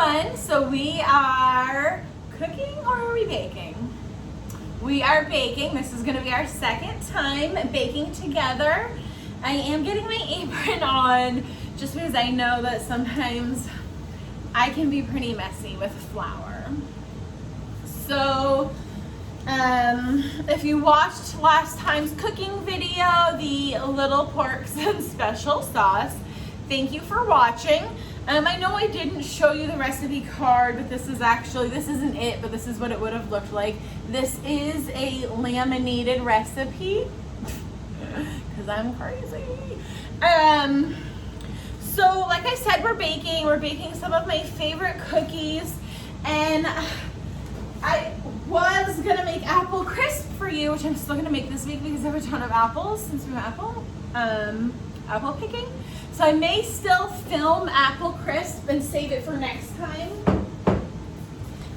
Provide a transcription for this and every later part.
everyone. So we are cooking or are we baking? We are baking. This is going to be our second time baking together. I am getting my apron on just because I know that sometimes I can be pretty messy with flour. So if you watched last time's cooking video, the little porks and special sauce, thank you for watching. I know I didn't show you the recipe card, but this isn't it, but this is what it would have looked like. This is a laminated recipe, because I'm crazy. So like I said, we're baking some of my favorite cookies, and I was gonna make apple crisp for you, which I'm still gonna make this week because I have a ton of apples since we have apple picking. So I may still film apple crisp and save it for next time.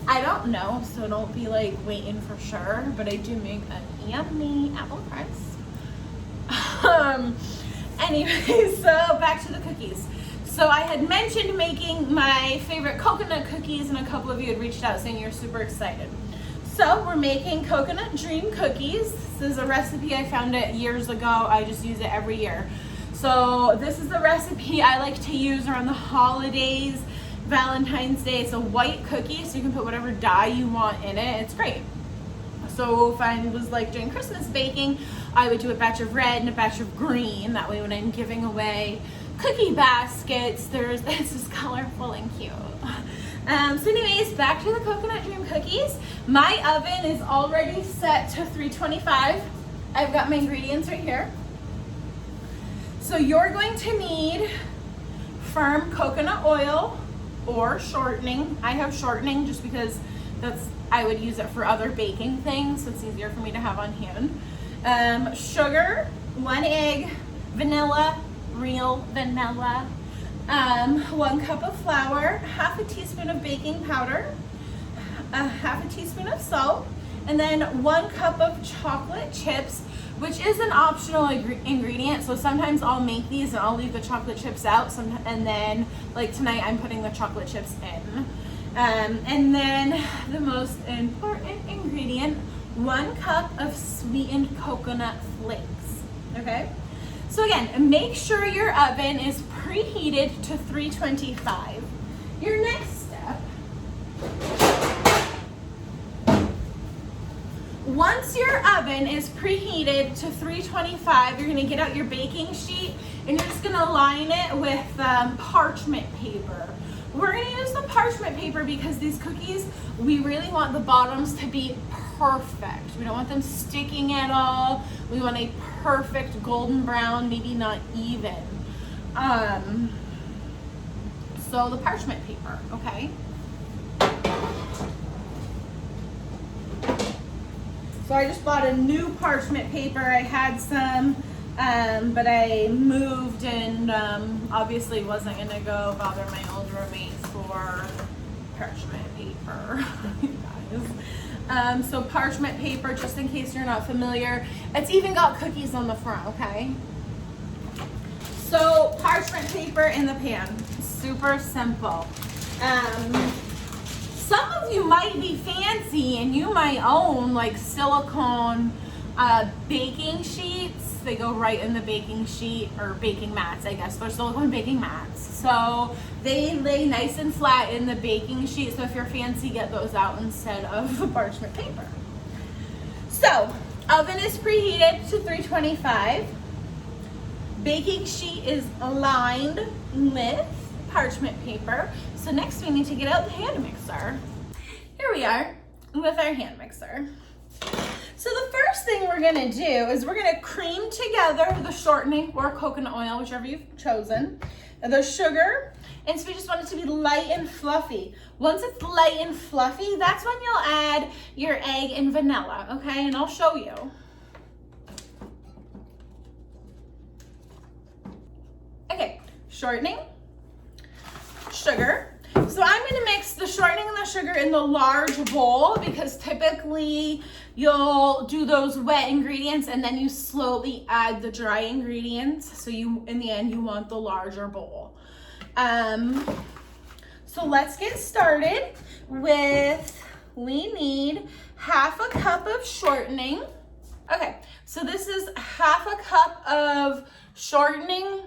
I don't know, so don't be like waiting for sure, but I do make a yummy apple crisp. Anyway, so back to the cookies. So I had mentioned making my favorite coconut cookies, and a couple of you had reached out saying you're super excited. So we're making coconut dream cookies. This is a recipe I found it years ago. I just use it every year. So this is the recipe I like to use around the holidays, Valentine's Day. It's a white cookie, so you can put whatever dye you want in it. It's great. So if I was like doing Christmas baking, I would do a batch of red and a batch of green. That way when I'm giving away cookie baskets, it's just colorful and cute. So anyways, back to the coconut dream cookies. My oven is already set to 325. I've got my ingredients right here. So you're going to need firm coconut oil or shortening. I have shortening just because I would use it for other baking things, so it's easier for me to have on hand. Sugar, 1 egg, vanilla, real vanilla, 1 cup of flour, half a teaspoon of baking powder, half a teaspoon of salt, and then 1 cup of chocolate chips, which is an optional ingredient. So sometimes I'll make these and I'll leave the chocolate chips out, and then like tonight I'm putting the chocolate chips in. And then the most important ingredient, 1 cup of sweetened coconut flakes, okay? So again, make sure your oven is preheated to 325. Your next step, once your oven is preheated to 325, you're gonna get out your baking sheet and you're just gonna line it with parchment paper. We're gonna use the parchment paper because these cookies, we really want the bottoms to be perfect. We don't want them sticking at all. We want a perfect golden brown, maybe not even. So the parchment paper, okay? So I just bought a new parchment paper. I had some, but I moved and obviously wasn't gonna go bother my old roommates for parchment paper, you guys. So parchment paper, just in case you're not familiar, it's even got cookies on the front, okay? So parchment paper in the pan, super simple. Some of you might be fancy and you might own like silicone baking sheets. They go right in the baking sheet, or baking mats, I guess. They're silicone baking mats. So they lay nice and flat in the baking sheet. So if you're fancy, get those out instead of the parchment paper. So oven is preheated to 325. Baking sheet is lined with parchment paper. So next we need to get out the hand mixer. Here we are with our hand mixer. So the first thing we're gonna do is we're gonna cream together the shortening or coconut oil, whichever you've chosen, and the sugar, and so we just want it to be light and fluffy. Once it's light and fluffy, that's when you'll add your egg and vanilla, okay? And I'll show you. Okay, shortening, sugar. So I'm gonna mix the shortening and the sugar in the large bowl because typically you'll do those wet ingredients and then you slowly add the dry ingredients. So in the end, you want the larger bowl. So So let's get started with, we need half a cup of shortening. Okay, so this is half a cup of shortening.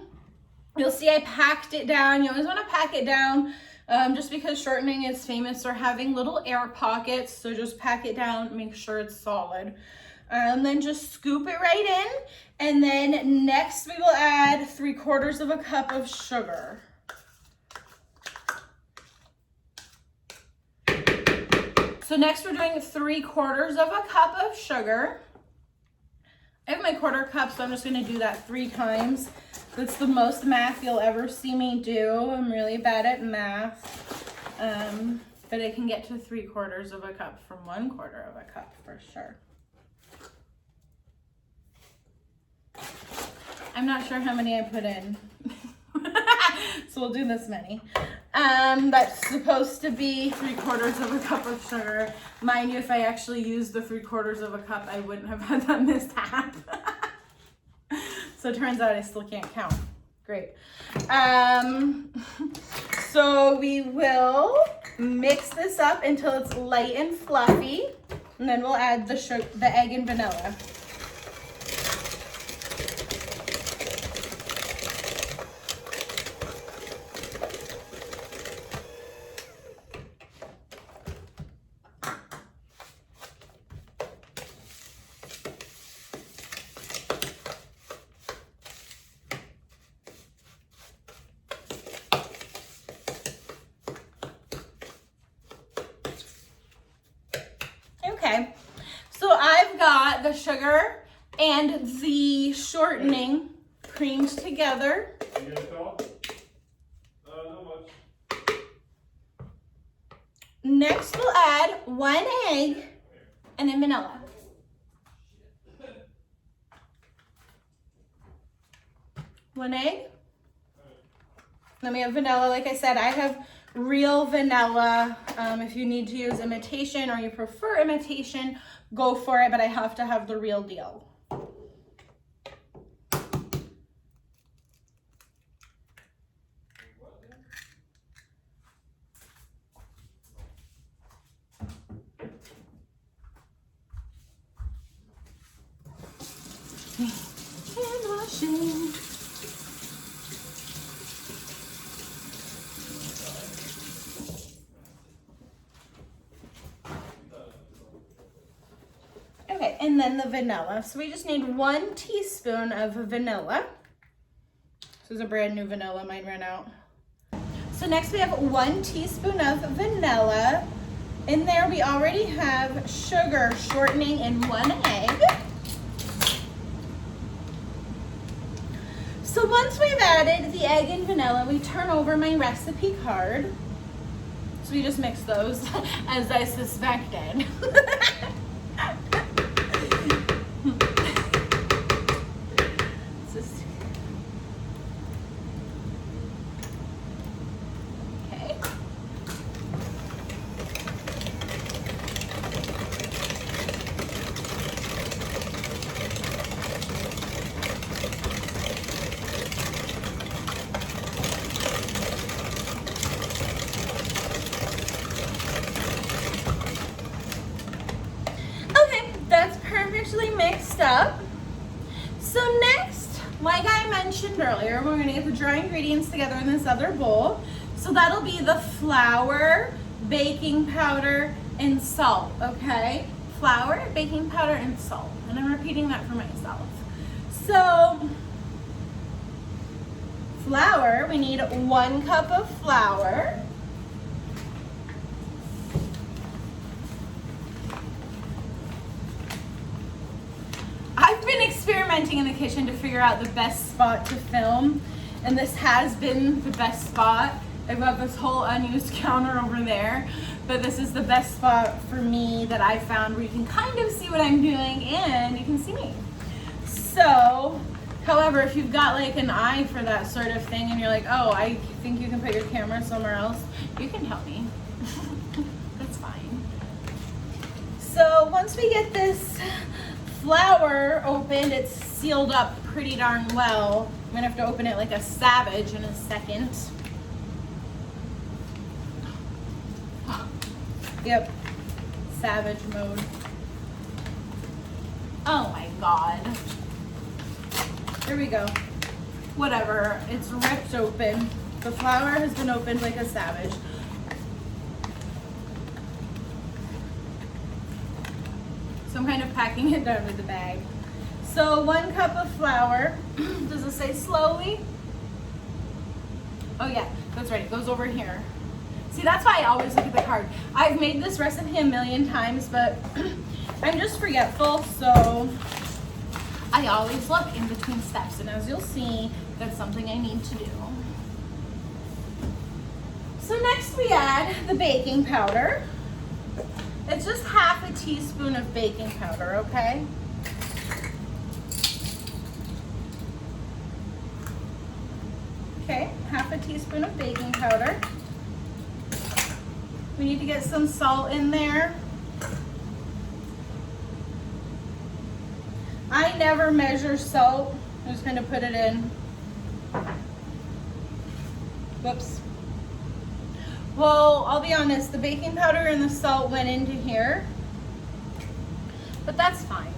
You'll see I packed it down. You always want to pack it down just because shortening is famous for having little air pockets. So just pack it down, make sure it's solid. And then just scoop it right in. And then next we will add 3/4 of a cup of sugar. So next we're doing 3/4 of a cup of sugar. I have my quarter cup, so I'm just gonna do that 3 times. That's the most math you'll ever see me do. I'm really bad at math, but I can get to 3/4 of a cup from 1/4 of a cup for sure. I'm not sure how many I put in, so we'll do this many. That's supposed to be 3/4 of a cup of sugar. Mind you, if I actually used the 3/4 of a cup, I wouldn't have had that mishap. So it turns out I still can't count. Great. So we will mix this up until it's light and fluffy, and then we'll add the egg and vanilla. Okay, so I've got the sugar and the shortening creamed together. You gonna talk? Not much. Next we'll add 1 egg and then vanilla. One egg. Then we have vanilla. Like I said, I have real vanilla. If you need to use imitation or you prefer imitation, go for it, but I have to have the real deal. Hand washing. Okay, and then the vanilla. So we just need 1 teaspoon of vanilla. This is a brand new vanilla, mine ran out. So next we have 1 teaspoon of vanilla. In there we already have sugar, shortening, and 1 egg. So once we've added the egg and vanilla, we turn over my recipe card. So we just mix those as I suspected. Mixed up. So next, like I mentioned earlier, we're gonna get the dry ingredients together in this other bowl. So that'll be the flour, baking powder, and salt, okay? Flour, baking powder, and salt. And I'm repeating that for myself. So, flour, we need 1 cup of flour. I've been experimenting in the kitchen to figure out the best spot to film, and this has been the best spot. I've got this whole unused counter over there, but this is the best spot for me that I found where you can kind of see what I'm doing and you can see me. So, however, if you've got like an eye for that sort of thing and you're like, oh, I think you can put your camera somewhere else, you can tell me. That's fine. So once we get this flour opened, it's sealed up pretty darn well. I'm gonna have to open it like a savage in a second. Yep, savage mode. Oh my God. Here we go. Whatever, it's ripped open. The flour has been opened like a savage. So I'm kind of packing it down with the bag. So 1 cup of flour. Does it say slowly? Oh yeah, that's right, it goes over here. See, that's why I always look at the card. I've made this recipe a million times, but I'm just forgetful, so I always look in between steps. And as you'll see, that's something I need to do. So next we add the baking powder. It's just half a teaspoon of baking powder, okay? Okay, half a teaspoon of baking powder. We need to get some salt in there. I never measure salt. I'm just gonna put it in. Whoops. Well, I'll be honest, the baking powder and the salt went into here, but that's fine.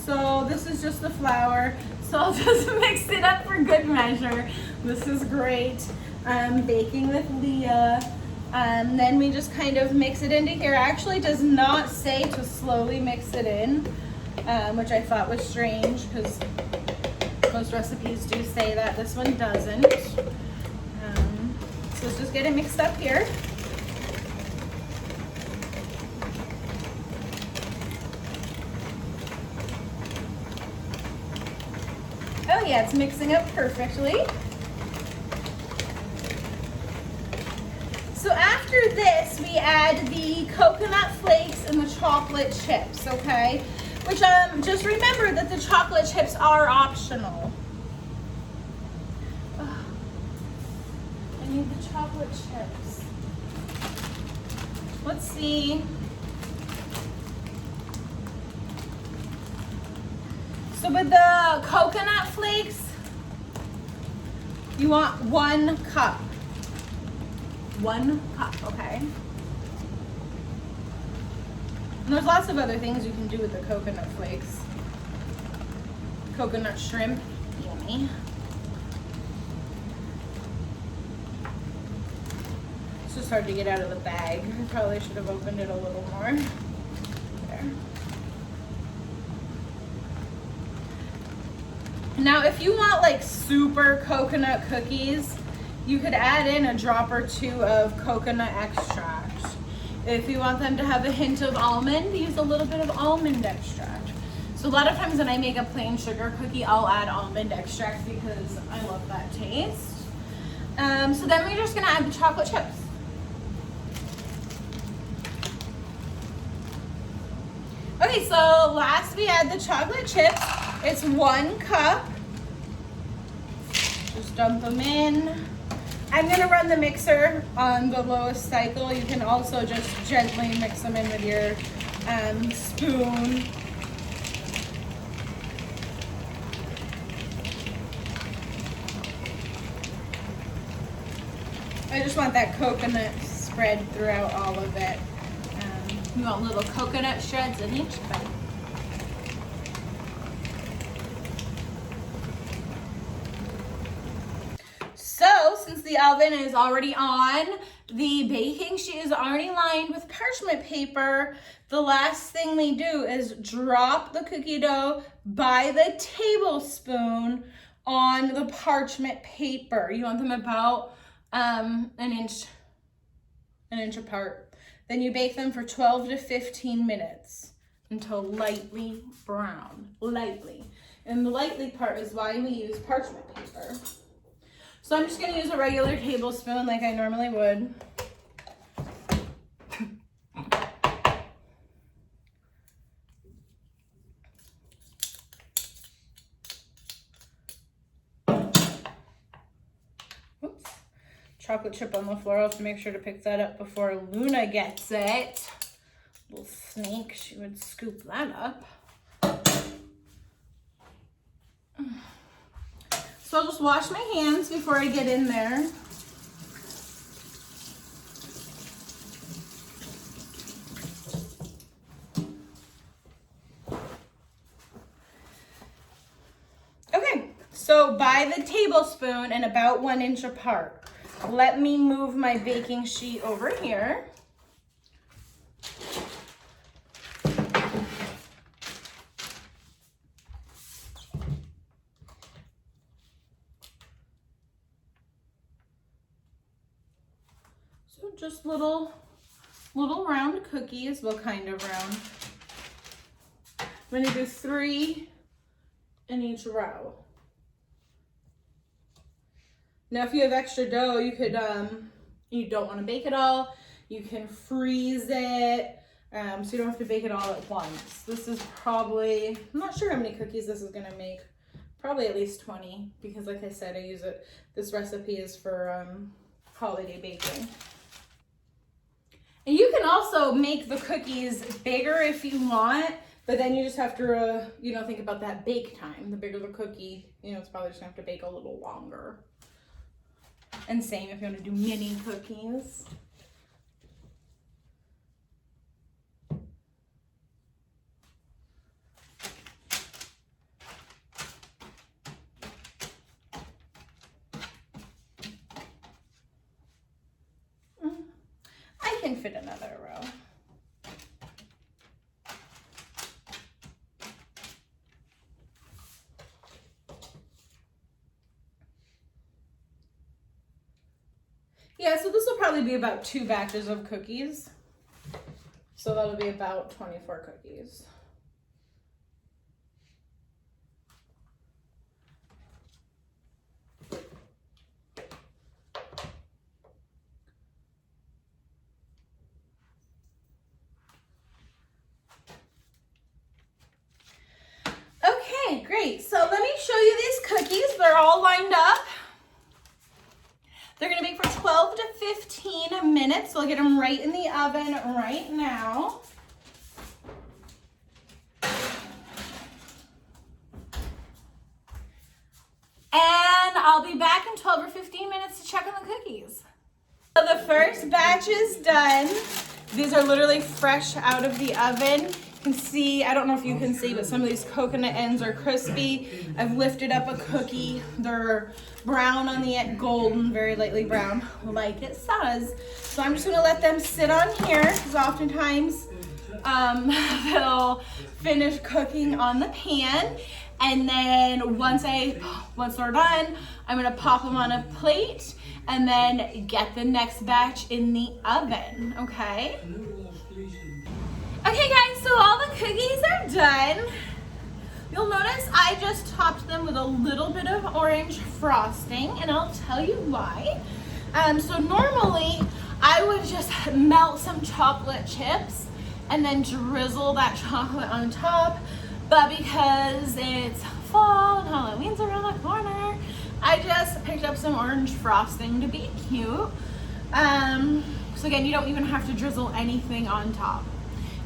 So this is just the flour. So I'll just mix it up for good measure. This is great. Baking with Leah. Then we just kind of mix it into here. Actually does not say to slowly mix it in, which I thought was strange because most recipes do say that. This one doesn't. So let's just get it mixed up here. Oh yeah, it's mixing up perfectly. So after this, we add the coconut flakes and the chocolate chips, okay? Which, just remember that the chocolate chips are optional. Ugh. I need the chocolate chips. Let's see. So with the coconut flakes, you want 1 cup. 1 cup, okay? And there's lots of other things you can do with the coconut flakes. Coconut shrimp, yummy. It's just hard to get out of the bag. I probably should have opened it a little more. There. Now, if you want like super coconut cookies, you could add in a drop or 2 of coconut extract. If you want them to have a hint of almond, use a little bit of almond extract. So a lot of times when I make a plain sugar cookie, I'll add almond extract because I love that taste. So then we're just gonna add the chocolate chips. Okay, so last we add the chocolate chips. It's 1 cup. Just dump them in. I'm gonna run the mixer on the lowest cycle. You can also just gently mix them in with your spoon. I just want that coconut spread throughout all of it. You want little coconut shreds in each bite. So, since the oven is already on, the baking sheet is already lined with parchment paper. The last thing we do is drop the cookie dough by the tablespoon on the parchment paper. You want them about an inch apart. Then you bake them for 12 to 15 minutes until lightly brown, lightly. And the lightly part is why we use parchment paper. So I'm just gonna use a regular tablespoon like I normally would. Oops. Chocolate chip on the floor. I'll have to make sure to pick that up before Luna gets it. Little sneak, she would scoop that up. So I'll just wash my hands before I get in there. So by the tablespoon and about 1 inch apart. Let me move my baking sheet over here. So just little round cookies, well, kind of round. I'm gonna do 3 in each row. Now, if you have extra dough, you could, you don't want to bake it all, you can freeze it, so you don't have to bake it all at once. This is probably, I'm not sure how many cookies this is going to make, probably at least 20, because like I said, I use it, this recipe is for holiday baking. And you can also make the cookies bigger if you want, but then you just have to, think about that bake time. The bigger the cookie, it's probably just going to have to bake a little longer. And same if you want to do mini cookies. I can fit another row. Yeah, so this will probably be about 2 batches of cookies. So that'll be about 24 cookies. Okay, great. So let me show you these cookies. They're all lined up. They're gonna bake for 12 to 15 minutes. So I'll get them right in the oven right now. And I'll be back in 12 or 15 minutes to check on the cookies. So the first batch is done. These are literally fresh out of the oven. You can see, I don't know if you can see, but some of these coconut ends are crispy. I've lifted up a cookie. They're brown on the end, golden, very lightly brown, like it says. So I'm just gonna let them sit on here, because oftentimes they'll finish cooking on the pan. And then once they're done, I'm gonna pop them on a plate and then get the next batch in the oven, okay? Okay guys, so all the cookies are done. You'll notice I just topped them with a little bit of orange frosting, and I'll tell you why. So normally I would just melt some chocolate chips and then drizzle that chocolate on top, but because it's fall and Halloween's around the corner, I just picked up some orange frosting to be cute. So again, you don't even have to drizzle anything on top.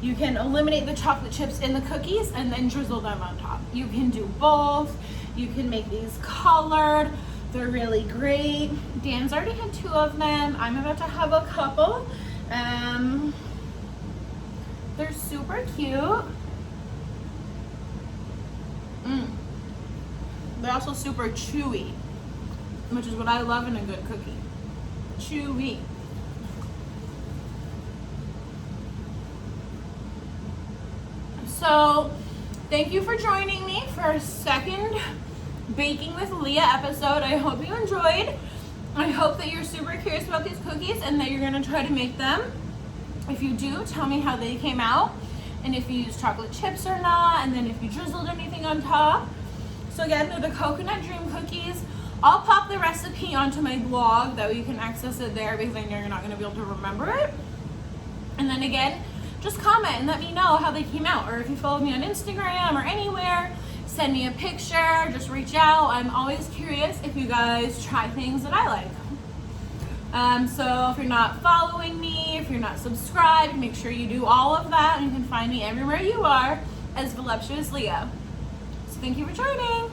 You can eliminate the chocolate chips in the cookies and then drizzle them on top. You can do both. You can make these colored. They're really great. Dan's already had 2 of them. I'm about to have a couple. They're super cute. They're also super chewy, which is what I love in a good cookie. Chewy. So thank you for joining me for our second Baking with Leah episode. I hope you enjoyed. I hope that you're super curious about these cookies and that you're gonna try to make them. If you do, tell me how they came out and if you used chocolate chips or not, and then if you drizzled anything on top. So again, they're the Coconut Dream Cookies. I'll pop the recipe onto my blog, that way you can access it there, because I know you're not gonna be able to remember it. And then again, just comment and let me know how they came out, or if you follow me on Instagram or anywhere, send me a picture, just reach out. I'm always curious if you guys try things that I like. So if you're not following me, if you're not subscribed, make sure you do all of that, and you can find me everywhere you are as Voluptuous Leah. So thank you for joining.